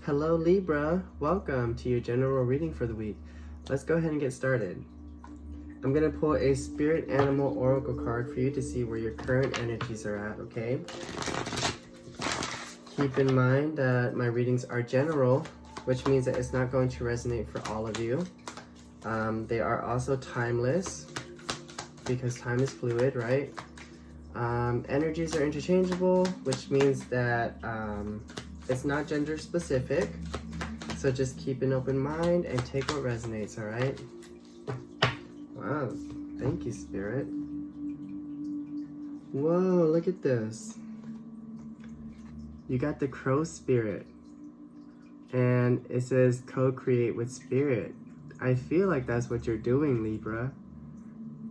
Hello Libra, welcome to your general reading for the week. Let's go ahead and get started. I'm going to pull a spirit animal oracle card for you to see where your current energies are at, okay? Keep in mind that my readings are general, which means that it's not going to resonate for all of you. They are also timeless, because time is fluid, right? Energies are interchangeable, which means that it's not gender specific. So just keep an open mind and take what resonates, all right? Wow, thank you, Spirit. Whoa, look at this. You got the crow spirit. And it says co-create with spirit. I feel like that's what you're doing, Libra.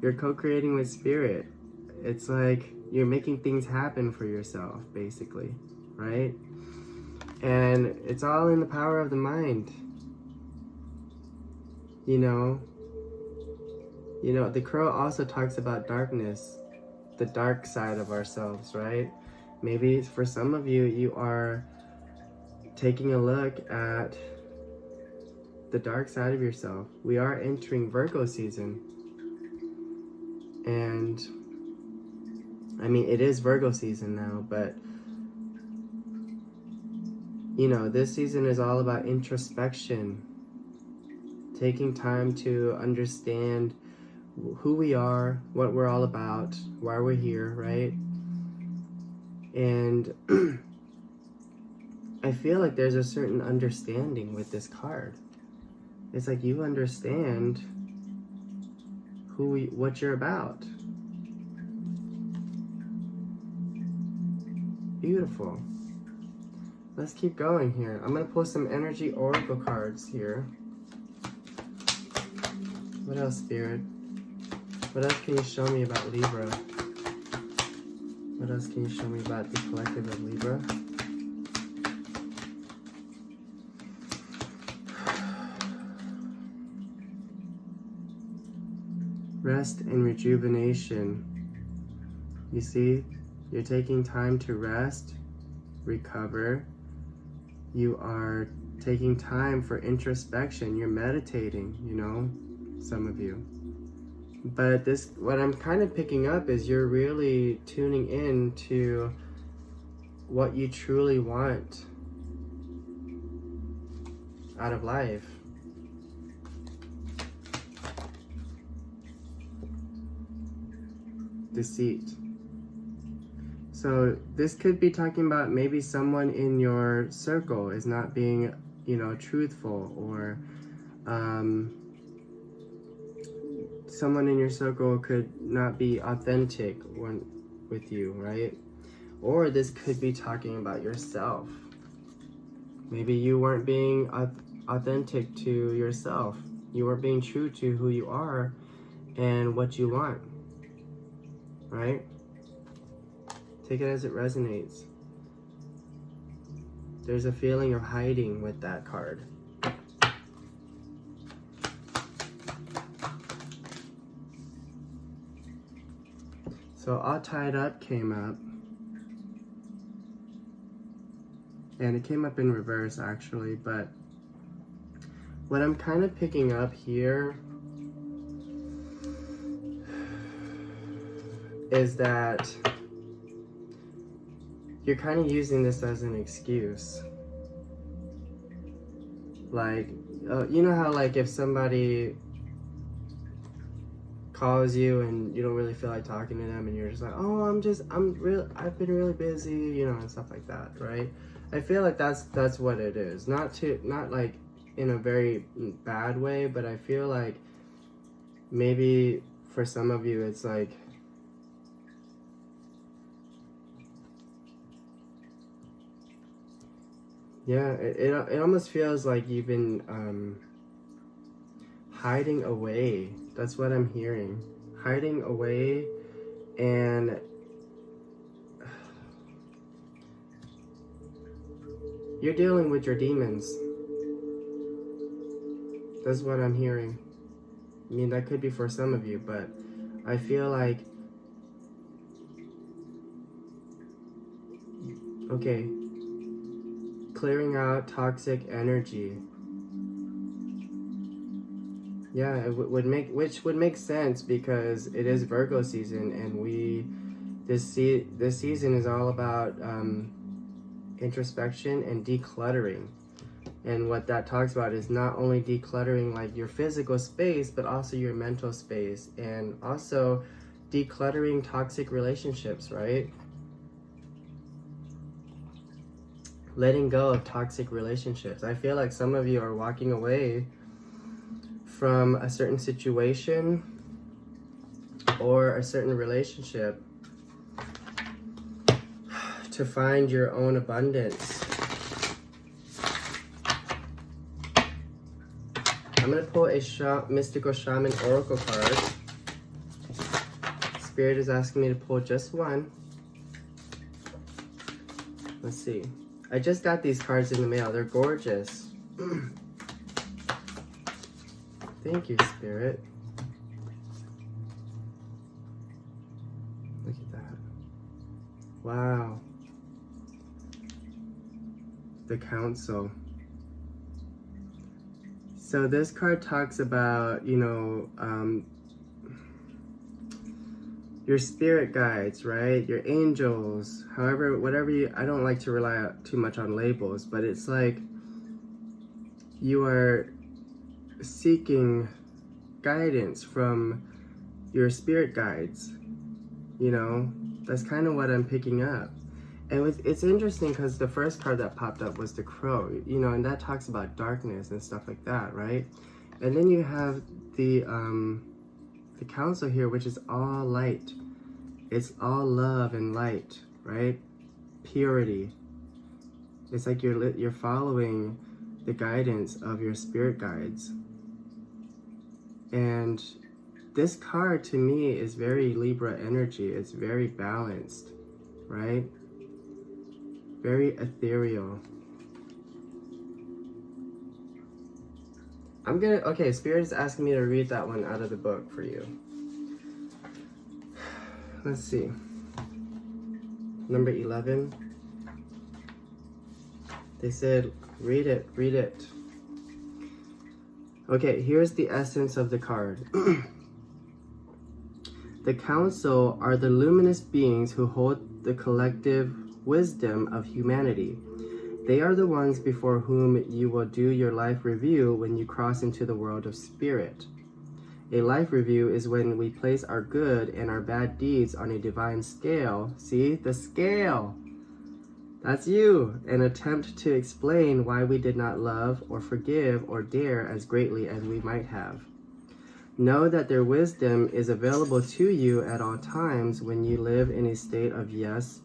You're co-creating with spirit. It's like you're making things happen for yourself, basically, right? And it's all in the power of the mind. You know, the crow also talks about darkness, the dark side of ourselves, right? Maybe for some of you, you are taking a look at the dark side of yourself. We are entering Virgo season. And I mean, it is Virgo season now, but you know, this season is all about introspection, taking time to understand who we are, what we're all about, why we're here, right? And I feel like there's a certain understanding with this card. It's like you understand what you're about. Beautiful. Let's keep going here. I'm going to pull some energy oracle cards here. What else, Spirit? What else can you show me about Libra? What else can you show me about the collective of Libra? Rest and rejuvenation. You see, you're taking time to rest, recover. You are taking time for introspection. You're meditating, you know, some of you. But what I'm kind of picking up is you're really tuning in to what you truly want out of life. Deceit. So this could be talking about maybe someone in your circle is not being, you know, truthful, or someone in your circle could not be authentic with you, right? Or this could be talking about yourself. Maybe you weren't being authentic to yourself. You weren't being true to who you are and what you want, right? Take it as it resonates. There's a feeling of hiding with that card. So All Tied Up came up. And it came up in reverse, actually. But what I'm kind of picking up here is that you're kind of using this as an excuse. Like, you know how like if somebody calls you and you don't really feel like talking to them and you're just like, oh, I've been really busy, you know, and stuff like that, right? I feel like that's what it is. Not like in a very bad way, but I feel like maybe for some of you it's like, yeah, it almost feels like you've been hiding away. That's what I'm hearing. Hiding away, and you're dealing with your demons. That's what I'm hearing. I mean, that could be for some of you, but I feel like, okay, clearing out toxic energy. Yeah, it would make, which would make sense because it is Virgo season, and this season is all about introspection and decluttering. And what that talks about is not only decluttering like your physical space, but also your mental space, and also decluttering toxic relationships, right? Letting go of toxic relationships. I feel like some of you are walking away from a certain situation or a certain relationship to find your own abundance. I'm going to pull a mystical shaman oracle card. Spirit is asking me to pull just one. Let's see. I just got these cards in the mail. They're gorgeous. Thank you, Spirit. Look at that. Wow. The Council. So this card talks about, you know, your spirit guides, right? Your angels, however, whatever you, I don't like to rely too much on labels, but it's like you are seeking guidance from your spirit guides, you know? That's kind of what I'm picking up. And it's interesting because the first card that popped up was the Crow, you know, and that talks about darkness and stuff like that, right? And then you have the Council here, which is all light. It's all love and light, right? Purity. It's like you're following the guidance of your spirit guides. And this card to me is very Libra energy. It's very balanced, right? Very ethereal. Okay, Spirit is asking me to read that one out of the book for you. Let's see. Number 11. They said, read it, read it. Okay, here's the essence of the card. The Council are the luminous beings who hold the collective wisdom of humanity. They are the ones before whom you will do your life review when you cross into the world of spirit. A life review is when we place our good and our bad deeds on a divine scale. See, the scale. That's you. An attempt to explain why we did not love or forgive or dare as greatly as we might have. Know that their wisdom is available to you at all times when you live in a state of yes.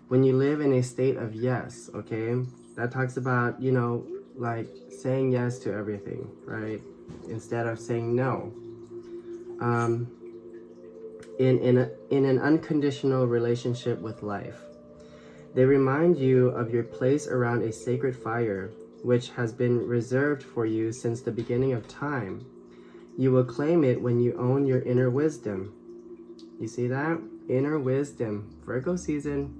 When you live in a state of yes, okay? That talks about, you know, like saying yes to everything, right? Instead of saying no. In an unconditional relationship with life. They remind you of your place around a sacred fire, which has been reserved for you since the beginning of time. You will claim it when you own your inner wisdom. You see that? Inner wisdom. Virgo season.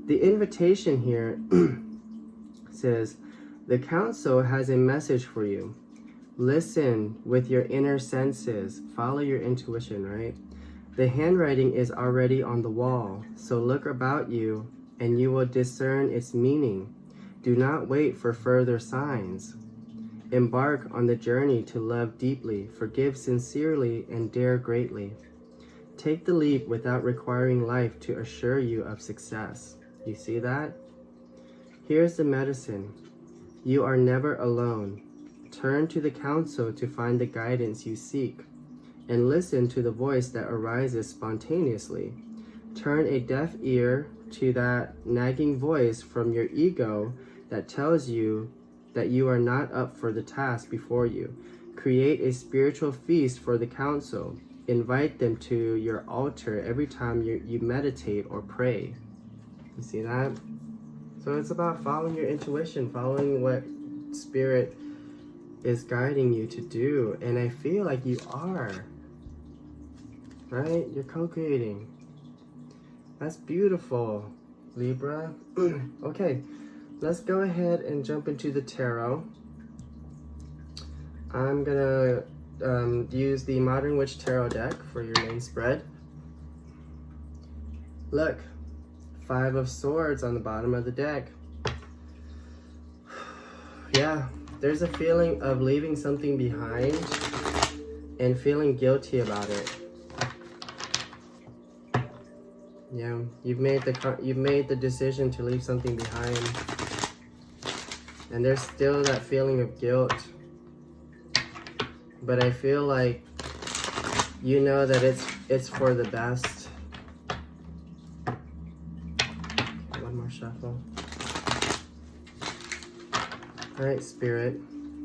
The invitation here says, the Council has a message for you. Listen with your inner senses. Follow your intuition, right? The handwriting is already on the wall, so look about you and you will discern its meaning. Do not wait for further signs. Embark on the journey to love deeply, forgive sincerely, and dare greatly. Take the leap without requiring life to assure you of success. You see that? Here's the medicine. You are never alone. Turn to the Council to find the guidance you seek, and listen to the voice that arises spontaneously. Turn a deaf ear to that nagging voice from your ego that tells you that you are not up for the task before you. Create a spiritual feast for the Council. Invite them to your altar every time you meditate or pray. You see that? So it's about following your intuition, following what Spirit is guiding you to do. And I feel like you are, right? You're co-creating. That's beautiful, Libra. Okay, let's go ahead and jump into the tarot. I'm gonna use the Modern Witch Tarot deck for your main spread. Look, 5 of Swords on the bottom of the deck. Yeah, there's a feeling of leaving something behind and feeling guilty about it. Yeah, you've made the decision to leave something behind, and there's still that feeling of guilt. But I feel like you know that it's for the best. Okay, one more shuffle. All right, Spirit.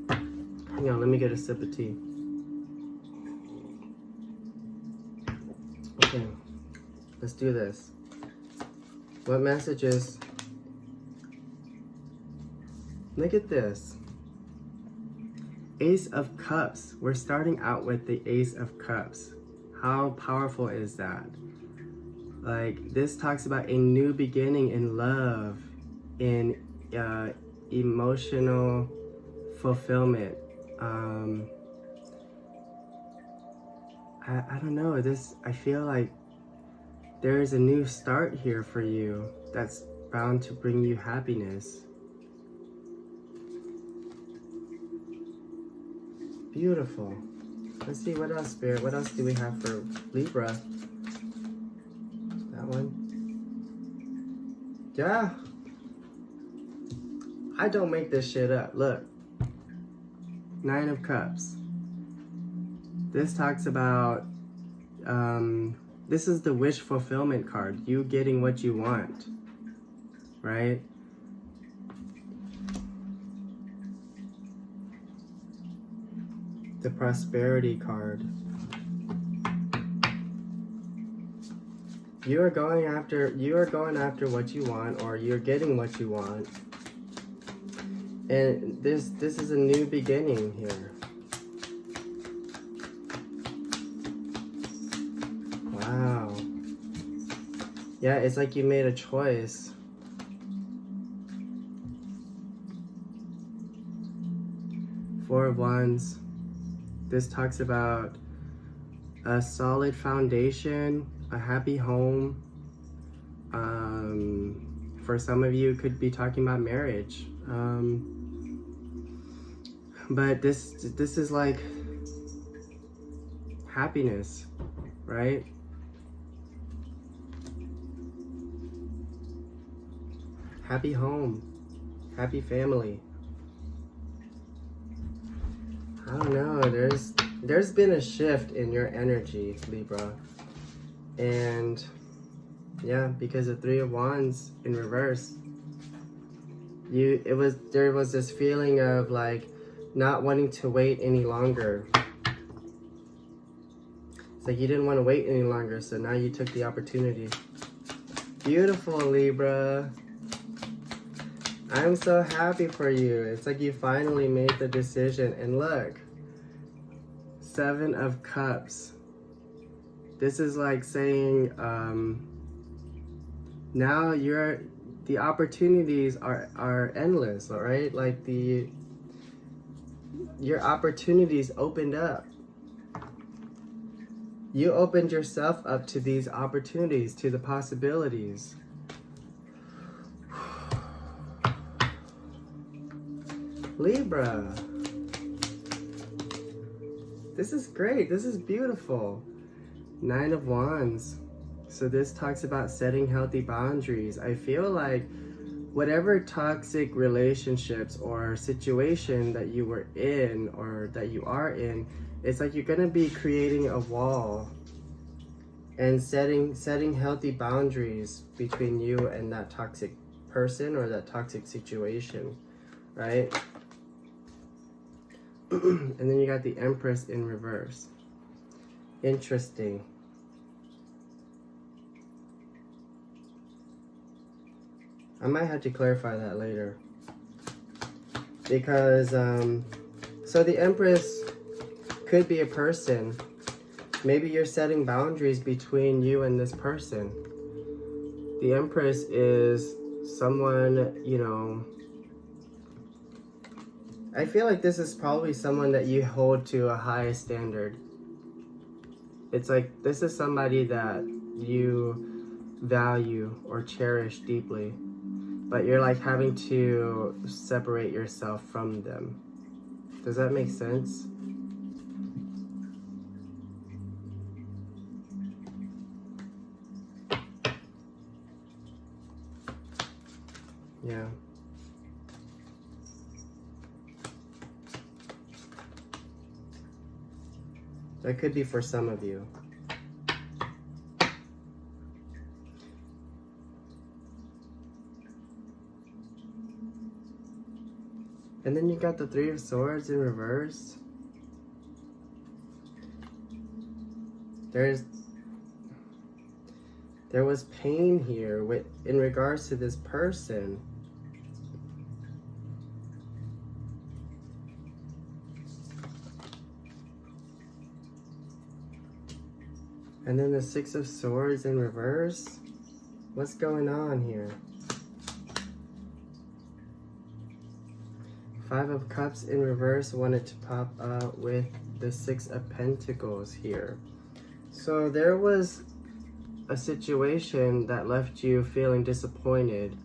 Hang on, let me get a sip of tea. Okay. Let's do this. What messages? Look at this. Ace of Cups. We're starting out with the Ace of Cups. How powerful is that? Like, this talks about a new beginning in love, in emotional fulfillment. I don't know. I feel like there is a new start here for you that's bound to bring you happiness. Beautiful. Let's see, what else, Spirit? What else do we have for Libra? That one. Yeah. I don't make this shit up. Look. 9 of Cups. This talks about this is the wish fulfillment card. You getting what you want, right? The prosperity card. You are going after what you want, or you're getting what you want. And this is a new beginning here. Wow. Yeah, it's like you made a choice. Four of Wands. This talks about a solid foundation, a happy home. For some of you, it could be talking about marriage. But this is like happiness, right? Happy home, happy family. I don't know, there's been a shift in your energy, Libra. And yeah, because of 3 of Wands in reverse, there was this feeling of like not wanting to wait any longer. It's like you didn't want to wait any longer, so now you took the opportunity. Beautiful, Libra. I'm so happy for you. It's like you finally made the decision. And look, 7 of Cups. This is like saying, now the opportunities are endless, all right? Like your opportunities opened up. You opened yourself up to these opportunities, to the possibilities. Libra. This is great. This is beautiful. 9 of Wands. So this talks about setting healthy boundaries. I feel like whatever toxic relationships or situation that you were in or that you are in, it's like you're going to be creating a wall and setting healthy boundaries between you and that toxic person or that toxic situation, right? And then you got the Empress in reverse. Interesting. I might have to clarify that later. Because, so the Empress could be a person. Maybe you're setting boundaries between you and this person. The Empress is someone, you know, I feel like this is probably someone that you hold to a high standard. It's like this is somebody that you value or cherish deeply, but you're like having to separate yourself from them. Does that make sense? Yeah. That could be for some of you. And then you got the Three of Swords in reverse. There was pain here in regards to this person. And then the Six of Swords in reverse. What's going on here? Five of Cups in reverse wanted to pop out with the Six of Pentacles here. So there was a situation that left you feeling disappointed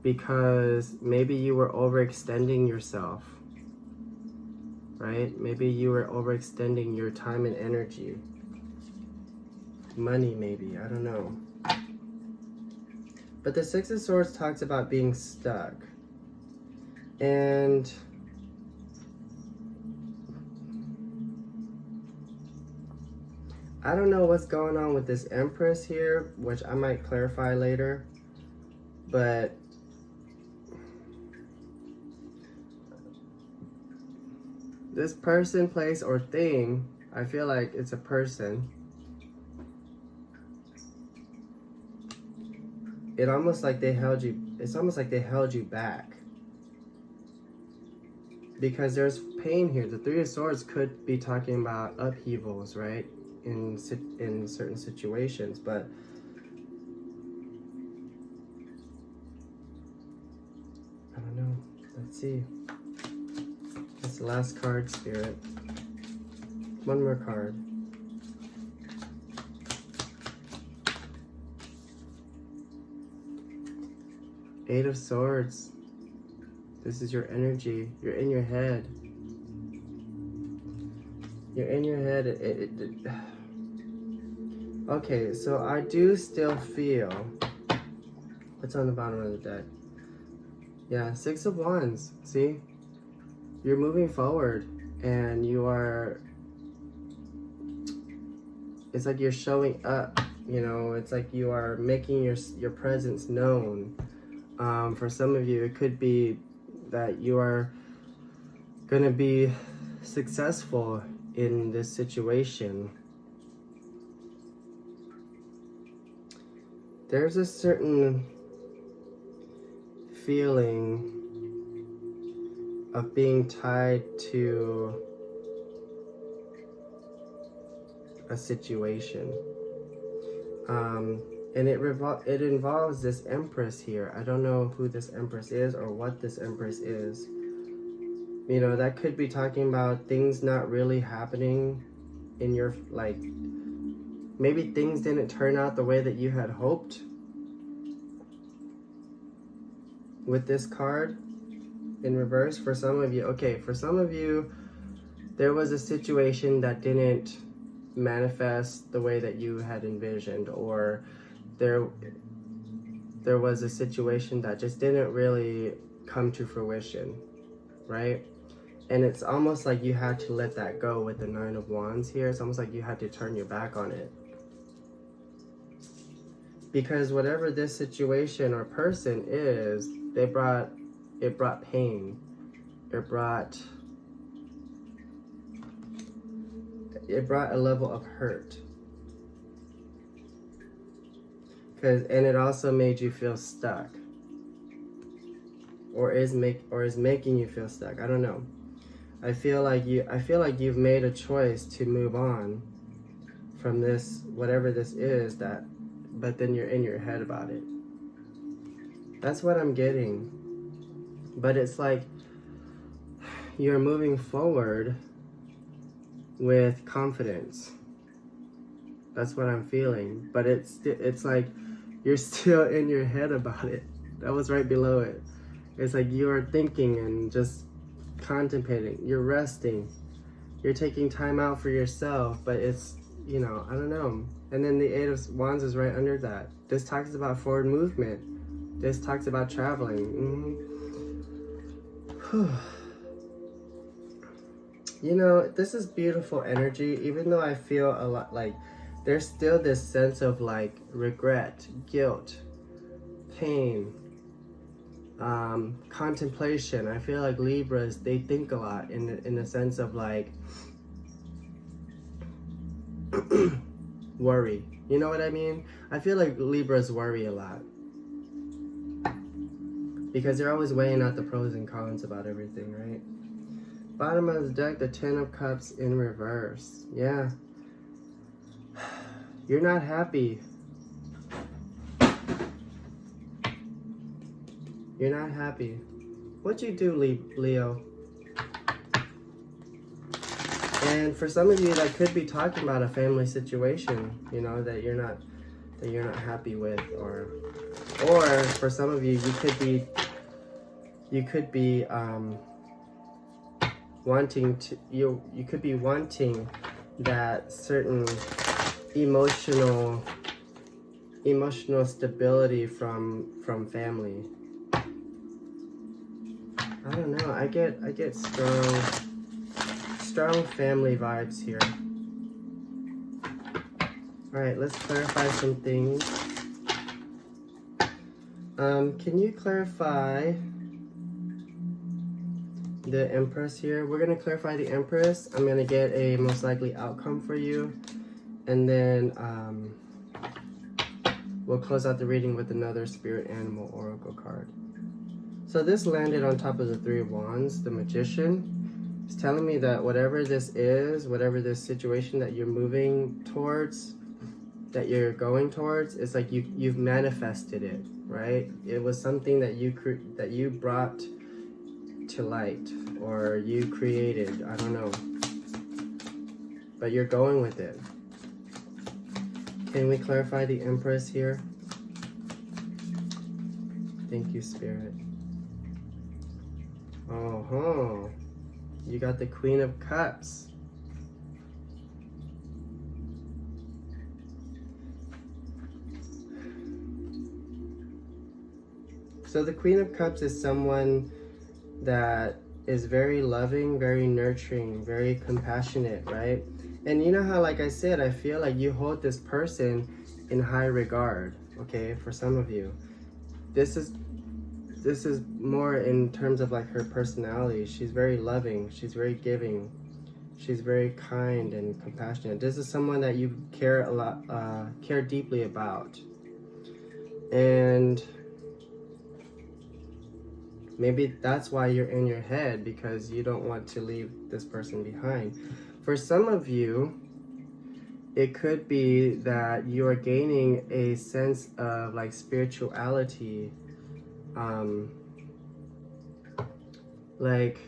because maybe you were overextending yourself, right? Maybe you were overextending your time and energy. Money, maybe, I don't know. But the Six of Swords talks about being stuck. And I don't know what's going on with this Empress here, which I might clarify later. But this person, place, or thing, I feel like it's a person. It's almost like they held you back. Because there's pain here. The Three of Swords could be talking about upheavals, right? In certain situations, but I don't know. Let's see. That's the last card, Spirit. One more card. Eight of Swords. This is your energy. You're in your head. You're in your head. Okay, so I do still feel... What's on the bottom of the deck? Yeah, Six of Wands. See? You're moving forward. And you are... It's like you're showing up. You know, it's like you are making your presence known. For some of you, it could be that you are going to be successful in this situation. There's a certain feeling of being tied to a situation. And it involves this Empress here. I don't know who this Empress is or what this Empress is. You know, that could be talking about things not really happening in your, like, maybe things didn't turn out the way that you had hoped with this card in reverse for some of you. Okay, for some of you, there was a situation that didn't manifest the way that you had envisioned, or there was a situation that just didn't really come to fruition, right? And it's almost like you had to let that go with the Nine of Wands here. It's almost like you had to turn your back on it. Because whatever this situation or person is, it brought pain. It brought a level of hurt. And it also made you feel stuck. Or is making you feel stuck. I don't know. I feel like you've made a choice to move on from this, whatever this is, but then you're in your head about it. That's what I'm getting. But it's like you're moving forward with confidence. That's what I'm feeling. But it's like you're still in your head about it. That was right below it. It's like you're thinking and just contemplating. You're resting. You're taking time out for yourself, but it's, you know, I don't know. And then the Eight of Wands is right under that. This talks about forward movement. This talks about traveling. You know, this is beautiful energy, even though I feel a lot like there's still this sense of like regret, guilt, pain, contemplation. I feel like Libras, they think a lot in the sense of like worry. You know what I mean? I feel like Libras worry a lot because they're always weighing out the pros and cons about everything, right? Bottom of the deck, the Ten of Cups in reverse. Yeah. You're not happy. You're not happy. What'd you do, Leo? And for some of you, that could be talking about a family situation, you know, that you're not happy with, or for some of you, you could be wanting to you could be wanting that certain emotional stability from family. I don't know. I get strong family vibes here. All right, let's clarify some things. Can you clarify the Empress here? We're gonna clarify the Empress. I'm gonna get a most likely outcome for you, and then we'll close out the reading with another Spirit Animal Oracle card. So this landed on top of the Three of Wands, the Magician. It's telling me that whatever this is, whatever this situation that you're moving towards, that you're going towards, it's like you've manifested it, right? It was something that you brought to light, or you created, I don't know, but you're going with it. Can we clarify the Empress here? Thank you, Spirit. Oh, you got the Queen of Cups. So the Queen of Cups is someone that is very loving, very nurturing, very compassionate, right? And you know how, like I said, I feel like you hold this person in high regard, okay, for some of you. This is more in terms of like her personality. She's very loving, she's very giving, she's very kind and compassionate. This is someone that you care a lot, care deeply about. And maybe that's why you're in your head, because you don't want to leave this person behind. For some of you, it could be that you are gaining a sense of like spirituality. Like,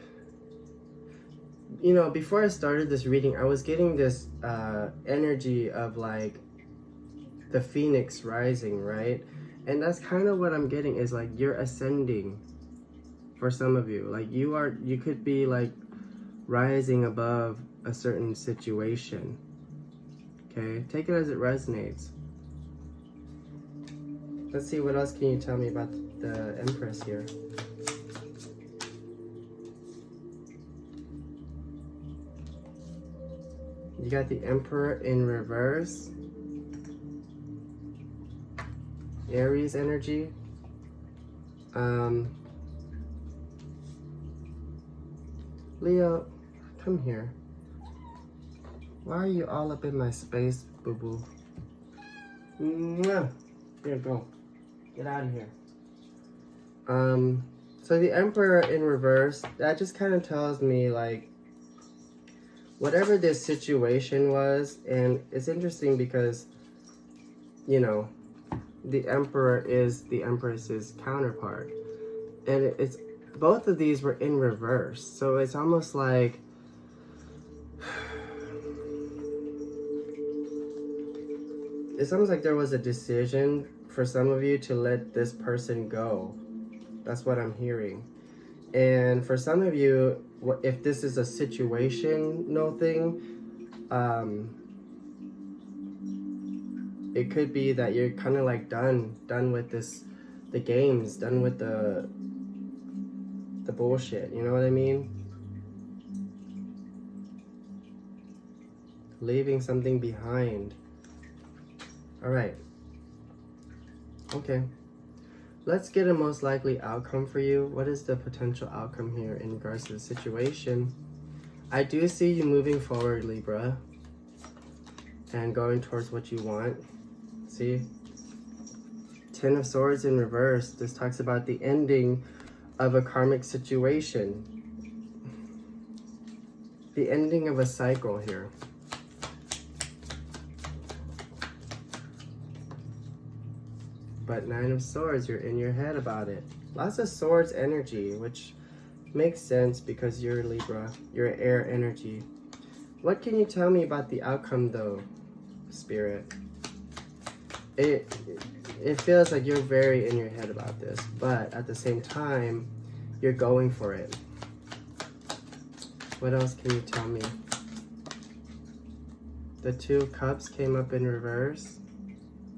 you know, before I started this reading, I was getting this energy of like the phoenix rising, right? And that's kind of what I'm getting, is like you're ascending. For some of you, like you could be like rising above a certain situation. Okay, take it as it resonates. Let's see, what else can you tell me about the Empress here? You got the Emperor in reverse. Aries energy. Leo, come here. Why are you all up in my space, boo-boo? Here, go. Get out of here. So the Emperor in reverse, that just kind of tells me like, whatever this situation was, and it's interesting because, you know, the Emperor is the Empress's counterpart. And both of these were in reverse. So it's almost like there was a decision for some of you to let this person go. That's what I'm hearing. And for some of you, if this is a situational thing, it could be that you're kind of like done with the games, done with the bullshit, you know what I mean? Leaving something behind. All right. Okay. Let's get a most likely outcome for you. What is the potential outcome here in regards to the situation? I do see you moving forward, Libra, and going towards what you want. See? 10 of Swords in reverse. This talks about the ending of a karmic situation. The ending of a cycle here. But 9 of Swords, you're in your head about it. Lots of Swords energy, which makes sense because you're Libra. You're air energy. What can you tell me about the outcome though, Spirit? It feels like you're very in your head about this, but at the same time, you're going for it. What else can you tell me? The 2 of Cups came up in reverse.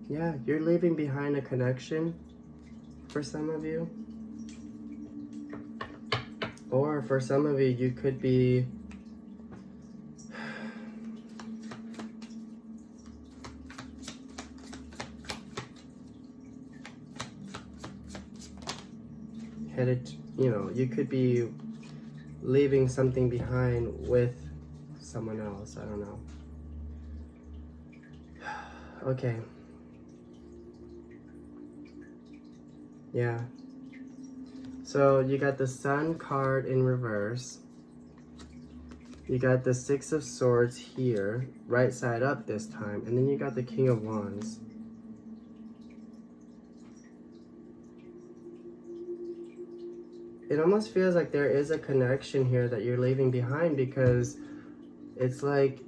Yeah, you're leaving behind a connection for some of you. Or for some of you, you could be headed, you know, you could be leaving something behind with someone else. I don't know. Okay. Yeah. So you got the Sun card in reverse. You got the 6 of Swords here, right side up this time. And then you got the King of Wands. It almost feels like there is a connection here that you're leaving behind, because it's like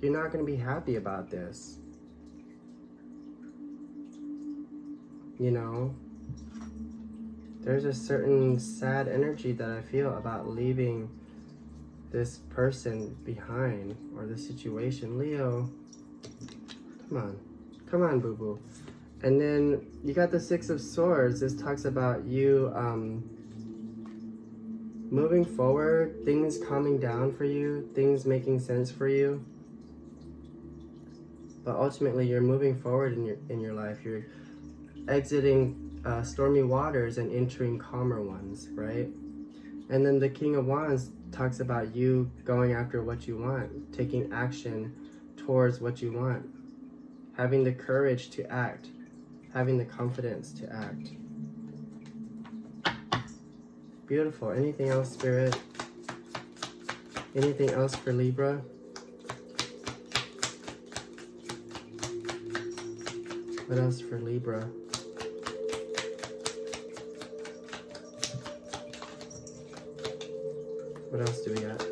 you're not going to be happy about this. You know? There's a certain sad energy that I feel about leaving this person behind, or the situation. Leo, come on. Come on, boo-boo. And then you got the 6 of Swords. This talks about you moving forward, things calming down for you, things making sense for you. But ultimately, you're moving forward in your life. You're exiting stormy waters and entering calmer ones, right? And then the King of Wands talks about you going after what you want, taking action towards what you want, having the courage to act, having the confidence to act. Beautiful. Anything else, Spirit? Anything else for Libra? What else for Libra? What else do we got?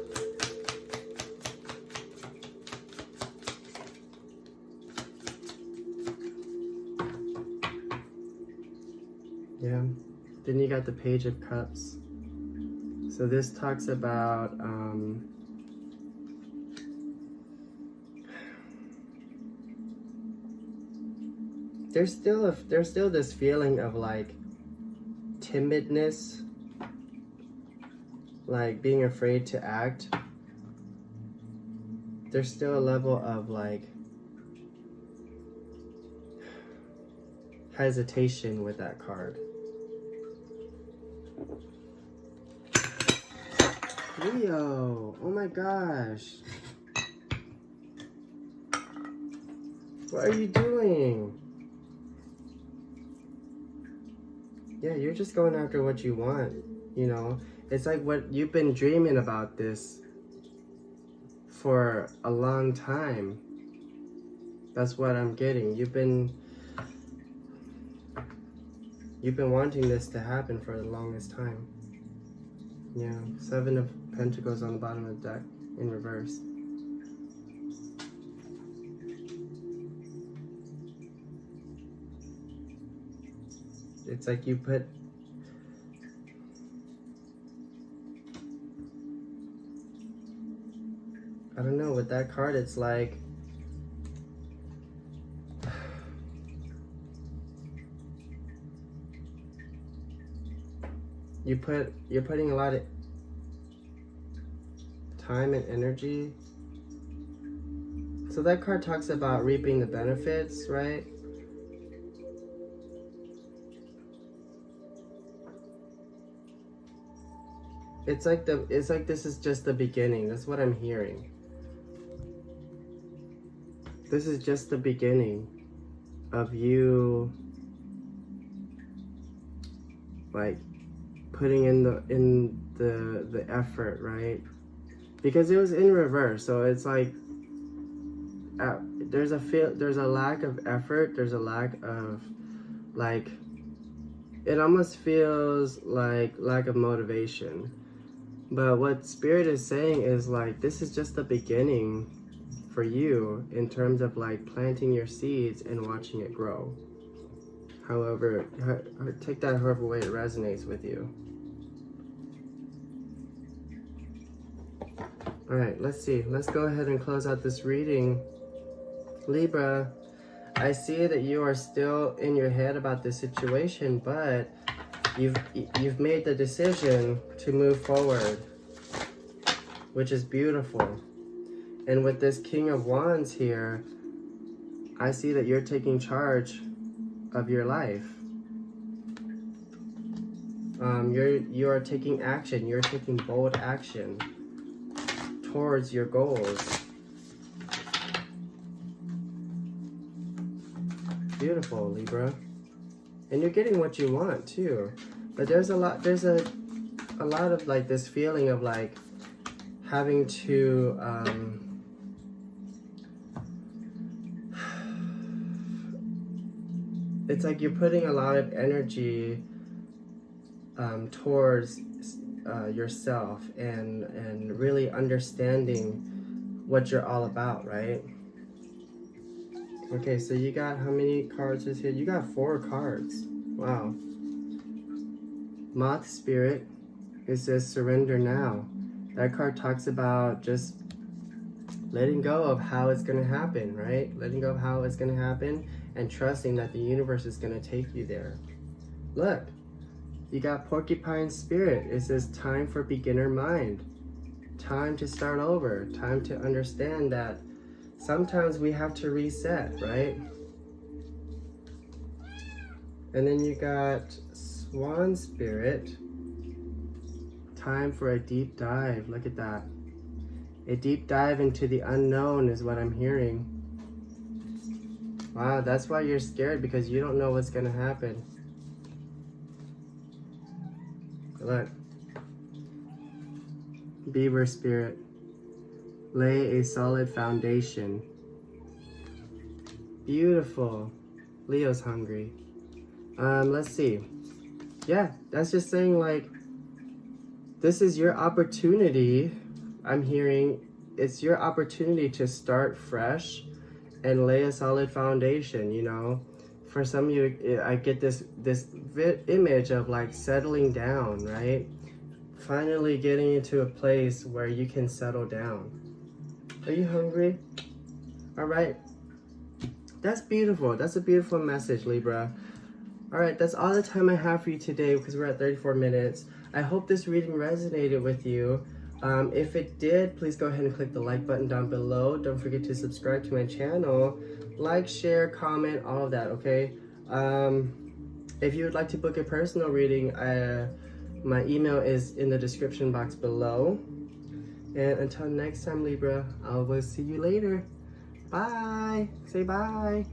Yeah. Then you got the Page of Cups. So this talks about there's still this feeling of like timidness, like being afraid to act. There's still a level of like hesitation with that card. Leo, oh my gosh. What are you doing? Yeah, you're just going after what you want, you know? It's like what you've been dreaming about this for a long time. That's what I'm getting. You've been You've been wanting this to happen for the longest time. Yeah, 7 of Pentacles on the bottom of the deck in reverse. It's like you put... I don't know, with that card, it's like... You're putting a lot of time and energy. So that card talks about reaping the benefits, right? It's like this is just the beginning. That's what I'm hearing. This is just the beginning of you, like, putting in the effort, right? Because it was in reverse, so it's like there's a lack of effort. There's a lack of, like, it almost feels like lack of motivation. But what Spirit is saying is, like, this is just the beginning for you in terms of, like, planting your seeds and watching it grow. However, take that however way it resonates with you. All right, let's see. Let's go ahead and close out this reading. Libra, I see that you are still in your head about this situation, but you've made the decision to move forward, which is beautiful. And with this King of Wands here, I see that you're taking charge of your life. You are taking action. You're taking bold action towards your goals. Beautiful, Libra. And you're getting what you want too. But there's a lot of, like, this feeling of, like, having to it's like you're putting a lot of energy towards yourself and really understanding what you're all about, right? Okay, so you got, how many cards is here? You got 4 cards. Wow. Moth Spirit, it says surrender now. That card talks about just letting go of how it's going to happen, right? Letting go of how it's going to happen and trusting that the universe is going to take you there. Look, you got Porcupine Spirit. It says time for beginner mind. Time to start over. Time to understand that sometimes we have to reset, right? And then you got Swan Spirit. Time for a deep dive. Look at that. A deep dive into the unknown is what I'm hearing. Wow, that's why you're scared, because you don't know what's gonna happen. Look. Beaver Spirit. Lay a solid foundation. Beautiful. Leo's hungry. Let's see. Yeah, that's just saying, like, this is your opportunity. I'm hearing it's your opportunity to start fresh and lay a solid foundation, you know. For some of you, I get this image of, like, settling down, right? Finally getting into a place where you can settle down. Are you hungry? All right. That's beautiful. That's a beautiful message, Libra. All right, that's all the time I have for you today, because we're at 34 minutes. I hope this reading resonated with you. If it did, please go ahead and click the like button down below. Don't forget to subscribe to my channel. Like, share, comment, all of that, okay? If you would like to book a personal reading, my email is in the description box below. And until next time, Libra, I will see you later. Bye. Say bye.